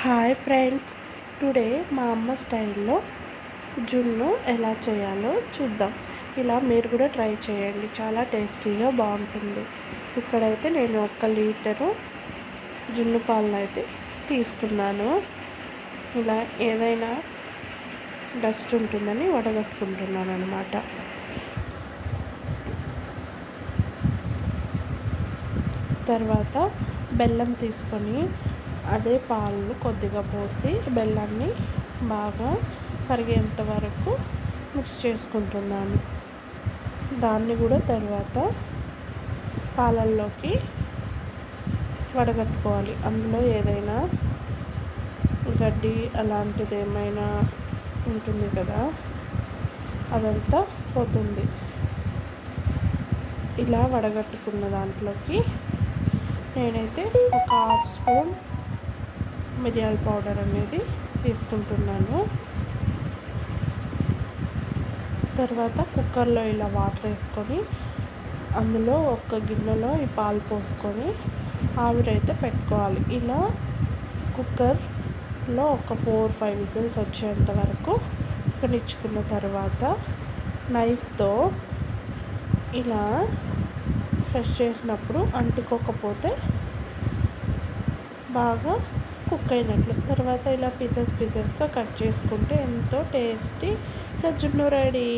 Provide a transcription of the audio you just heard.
Hi friends, today మా అమ్మ స్టైల్లో జున్ను ఎలా చేయాలో చూద్దాం. ఇలా మీరు కూడా ట్రై చేయండి, చాలా టేస్టీగా బాగుంటుంది. ఇక్కడైతే నేను 1 లీటరు జున్ను పాలను అయితే తీసుకున్నాను. ఇలా ఏదైనా డస్ట్ ఉంటుందని వడగట్టుకుంటున్నాను అనమాట. తర్వాత బెల్లం తీసుకొని అదే పాలు కొద్దిగా పోసి బెల్లాన్ని బాగా కరిగేంత వరకు మిక్స్ చేసుకుంటున్నాను. దాన్ని కూడా తర్వాత పాలల్లోకి వడగట్టుకోవాలి. అందులో ఏదైనా గడ్డి అలాంటిది ఏమైనా ఉంటుంది కదా, అదంతా పోతుంది. ఇలా వడగట్టుకున్న దాంట్లోకి నేనైతే ఒక 1/2 స్పూన్ మిరియాల పౌడర్ అనేది తీసుకుంటున్నాను. తర్వాత కుక్కర్లో ఇలా వాటర్ వేసుకొని అందులో ఒక గిన్నెలో ఈ పాలు పోసుకొని ఆవిరైతే పెట్టుకోవాలి. ఇలా కుక్కర్లో ఒక 4-5 విజిల్స్ వచ్చేంత వరకు ఉడకనిచ్చుకున్న తర్వాత నైఫ్తో ఇలా ప్రెస్ చేసినప్పుడు అంటుకోకపోతే బాగా కుక్ అయినట్లు. తర్వాత ఇలా పీసెస్గా కట్ చేసుకుంటే ఎంతో టేస్టీ జున్ను రెడీ.